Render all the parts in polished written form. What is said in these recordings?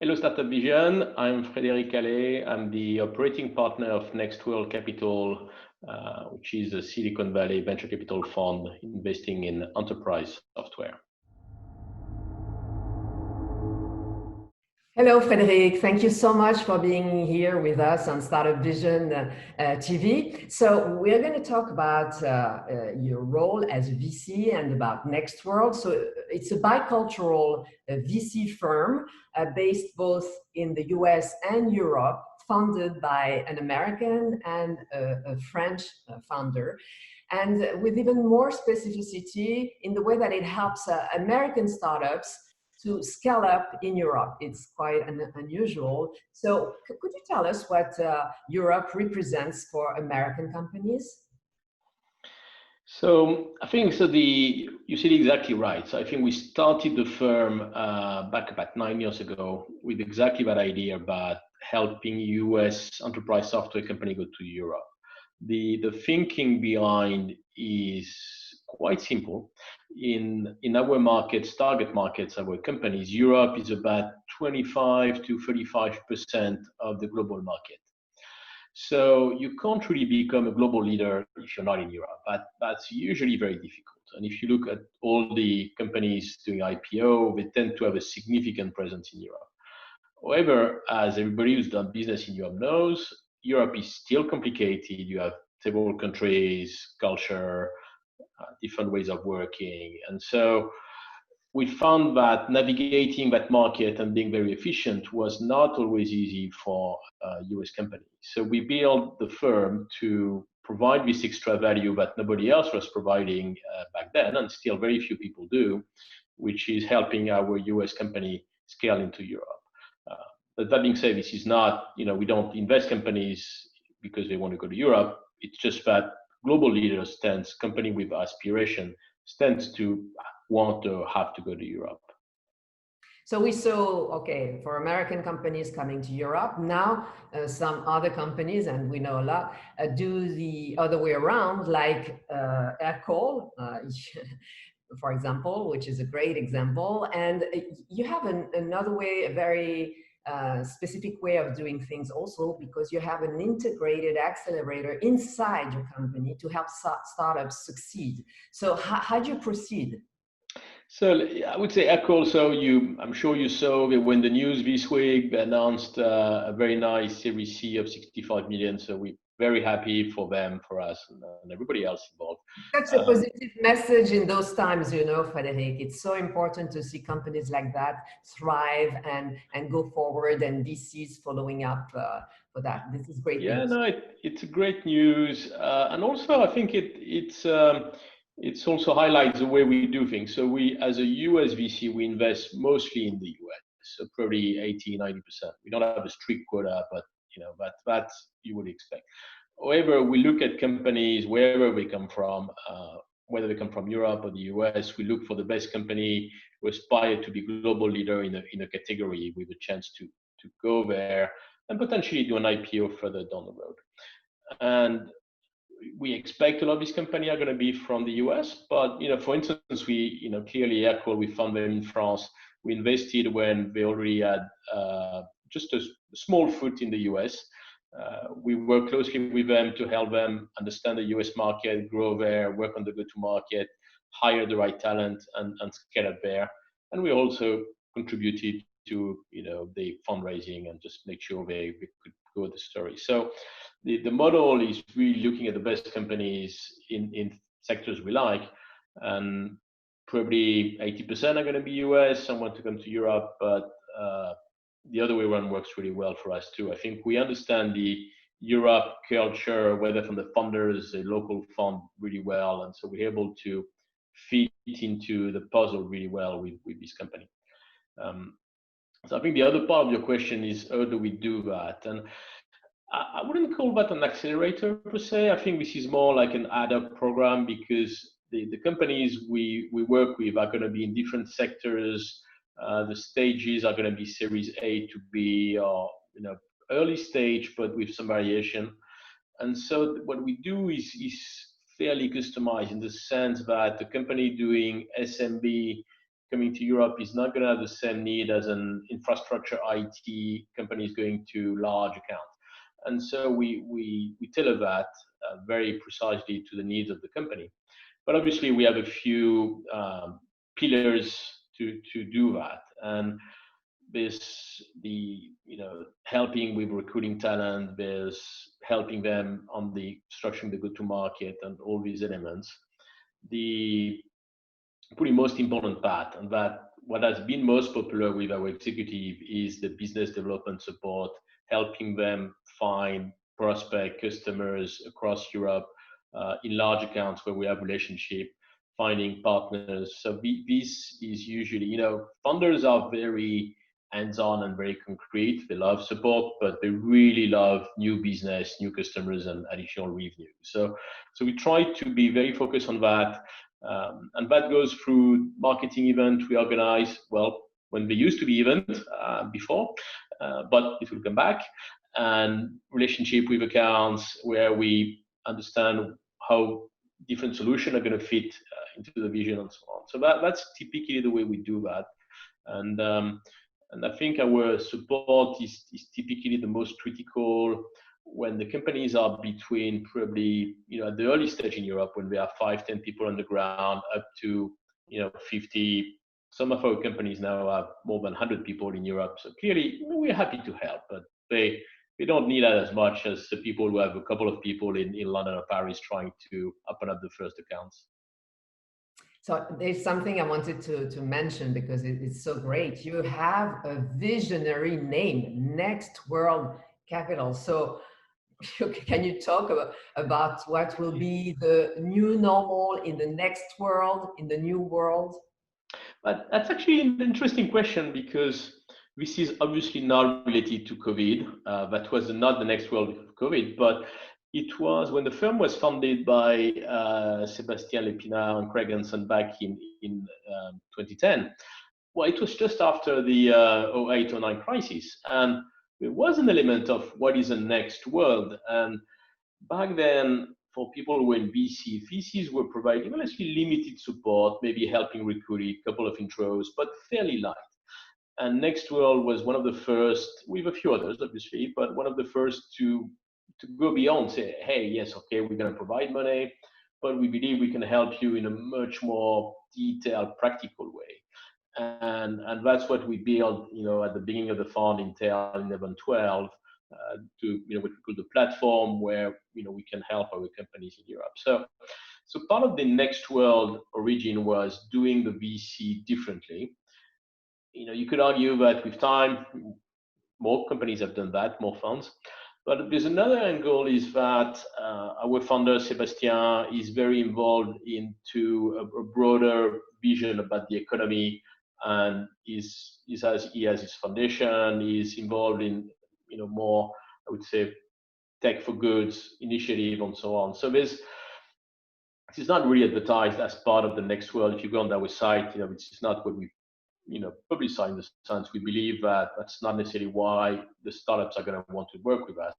Hello, Startup Vision. I'm Frédéric Halley. I'm the operating partner of Nextworld Capital, which is a Silicon Valley venture capital fund investing in enterprise software. Hello, Frédéric. Thank you so much for being here with us on Startup Vision TV. So we're going to talk about your role as a VC and about Nextworld. So it's a bicultural VC firm based both in the US and Europe, founded by an American and a French founder. And with even more specificity in the way that it helps American startups to scale up in Europe. It's quite unusual. So could you tell us what Europe represents for American companies? So I think you said exactly right. So I think we started the firm back about 9 years ago with exactly that idea about helping US enterprise software company go to Europe. The thinking behind is quite simple. In our markets, target markets, our companies, Europe is about 25 to 35% of the global market. So you can't really become a global leader if you're not in Europe. That's usually very difficult. And if you look at all the companies doing IPO, they tend to have a significant presence in Europe. However, as everybody who's done business in Europe knows, Europe is still complicated. You have several countries, culture, different ways of working. And so we found that navigating that market and being very efficient was not always easy for US companies. So we built the firm to provide this extra value that nobody else was providing back then, and still very few people do, which is helping our US company scale into Europe. But that being said, this is not, we don't invest companies because they want to go to Europe. It's just that global leaders company with aspiration tends to want to have to go to Europe. So we saw, okay, for American companies coming to Europe, now some other companies, and we know a lot, do the other way around, like Aircall, for example, which is a great example. And you have another way, a very specific way of doing things also, because you have an integrated accelerator inside your company to help startups succeed. So how do you proceed? So I would say Aircall. So I'm sure you saw that when the news this week, they announced a very nice Series C of 65 million. So we're very happy for them, for us, and everybody else involved. Such a positive message in those times, Frédéric. It's so important to see companies like that thrive and go forward, and VCs following up for that. This is great news. No, it's a great news, and also I think it's also highlights the way we do things. So we, as a US VC, we invest mostly in the US, so probably 80-90%. We don't have a strict quota, but that you would expect. However, we look at companies wherever they come from, whether they come from Europe or the US. We look for the best company who aspire to be global leader in a category with a chance to go there and potentially do an IPO further down the road. And we expect a lot of these companies are going to be from the US, but for instance, we clearly Aircall, we found them in France. We invested when they already had just a small foot in the US. We work closely with them to help them understand the US market, grow there, work on the go-to-market, hire the right talent, and scale up there. And we also contributed to the fundraising and just make sure they could go the story. So the model is really looking at the best companies in sectors we like, and probably 80% are going to be US, some want to come to Europe, but the other way around works really well for us too. I think we understand the Europe culture, whether from the funders, a local fund really well, and so we're able to fit into the puzzle really well with this company. So I think the other part of your question is how do we do that? And I wouldn't call that an accelerator per se. I think this is more like an ad hoc program, because the companies we work with are going to be in different sectors. The stages are going to be Series A to B, or early stage, but with some variation. And so what we do is fairly customized in the sense that the company doing SMB coming to Europe is not going to have the same need as an infrastructure IT company is going to large accounts. And so we tailor that very precisely to the needs of the company. But obviously, we have a few pillars to do that. And there's helping with recruiting talent, there's helping them on the structuring the go-to-market and all these elements. The pretty most important part, and that what has been most popular with our executive is the business development support, helping them find prospect customers across Europe in large accounts where we have relationship, finding partners. So this is usually, founders are very hands-on and very concrete. They love support, but they really love new business, new customers, and additional revenue. So we try to be very focused on that. And that goes through marketing events we organize, well, when they used to be events before, but it will come back, and relationship with accounts where we understand how different solutions are going to fit into the vision and so on. So that's typically the way we do that. And I think our support is typically the most critical when the companies are between probably, at the early stage in Europe, when we have 5-10 people on the ground, up to, 50. Some of our companies now have more than 100 people in Europe. So clearly, we're happy to help, but they don't need that as much as the people who have a couple of people in London or Paris trying to open up the first accounts. So there's something I wanted to mention because it's so great. You have a visionary name, Nextworld Capital. So can you talk about what will be the new normal in the next world, in the new world? But that's actually an interesting question because this is obviously not related to COVID. That was not the next world of COVID, but it was when the firm was founded by Sébastien Lépinard and Craig Hansen back in 2010. Well, it was just after the 08-09 crisis. And there was an element of what is the next world. And back then, for people who were in VC, VCs were providing relatively limited support, maybe helping recruit a couple of intros, but fairly light. And Nextworld was one of the first, with a few others, obviously, but one of the first to go beyond, say, hey, yes, okay, we're going to provide money, but we believe we can help you in a much more detailed, practical way. And that's what we built, at the beginning of the fund in 2011, 12, to what we call the platform where we can help our companies in Europe. So part of the Nextworld origin was doing the VC differently. You could argue that with time, more companies have done that, more funds. But there's another angle is that our founder, Sébastien, is very involved into a broader vision about the economy, and he has his foundation, he's involved in, more, I would say, tech for goods initiative and so on. So this is not really advertised as part of the Nextworld. If you go on our site, it's not what we publicize in the sense we believe that that's not necessarily why the startups are going to want to work with us,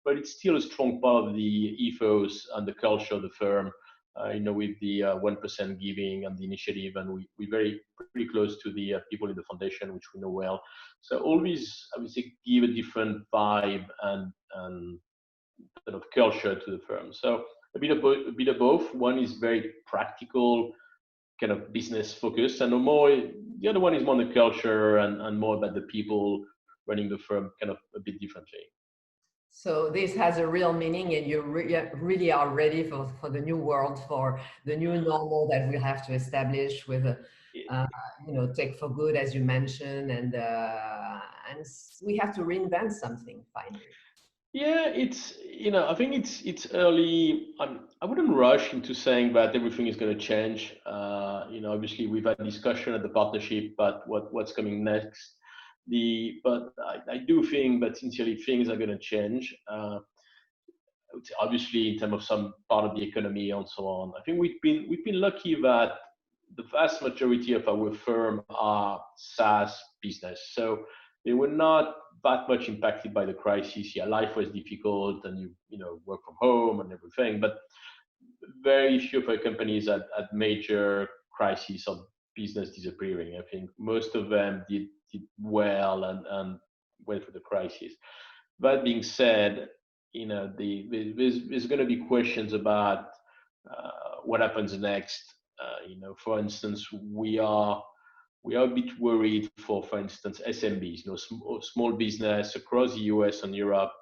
but it's still a strong part of the ethos and the culture of the firm, with the 1% giving and the initiative, and we're pretty close to the people in the foundation, which we know well. So always, I would say, give a different vibe and sort of culture to the firm. So a bit of both. One is very practical, kind of business focused, and the other one is more the culture and more about the people running the firm, kind of a bit differently. So this has a real meaning, and you really are ready for the new world, for the new normal that we have to establish with, tech for good, as you mentioned, and we have to reinvent something finally. Yeah, I think it's early. I wouldn't rush into saying that everything is going to change. Obviously we've had discussion at the partnership about what's coming next. But I do think that sincerely things are going to change. I would say obviously in terms of some part of the economy and so on. I think we've been lucky that the vast majority of our firm are SaaS business, so they were not that much impacted by the crisis. Yeah, life was difficult, and you work from home and everything, but very few of our companies had major crises of business disappearing. I think most of them did well and went through the crisis. That being said, there's going to be questions about what happens next. For instance, we are a bit worried for instance, SMBs, small business across the US and Europe,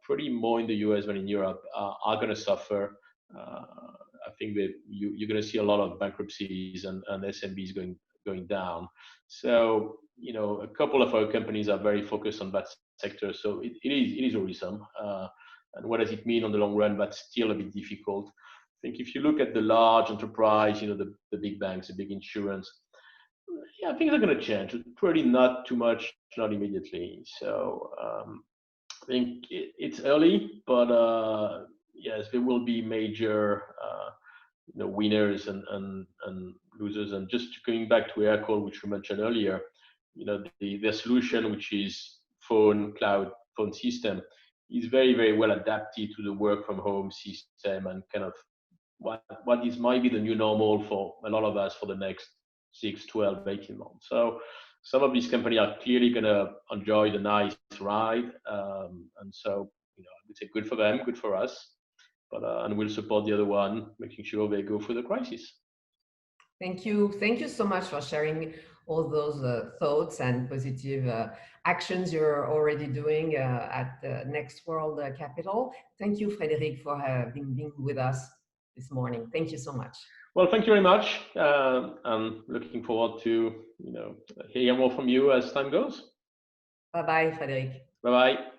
pretty more in the US than in Europe, are going to suffer. I think that you're going to see a lot of bankruptcies and SMBs going down. So, a couple of our companies are very focused on that sector. So it is worrisome. And what does it mean on the long run? That's still a bit difficult. I think if you look at the large enterprise, the big banks, the big insurance, yeah, things are going to change. Pretty not too much, not immediately. So I think it's early, but yes, there will be major winners and losers. And just going back to Aircall, which we mentioned earlier, the solution, which is cloud phone system, is very, very well adapted to the work from home system and kind of what is might be the new normal for a lot of us for the next 6, 12, 18 months. So some of these companies are clearly going to enjoy the nice ride. And so, I would say good for them, good for us. But and we'll support the other one, making sure they go through the crisis. Thank you. Thank you so much for sharing all those thoughts and positive actions you're already doing at Nextworld Capital. Thank you, Frédéric, for being with us this morning. Thank you so much. Well, thank you very much. I'm looking forward to hear more from you as time goes. Bye-bye, Frédéric. Bye-bye.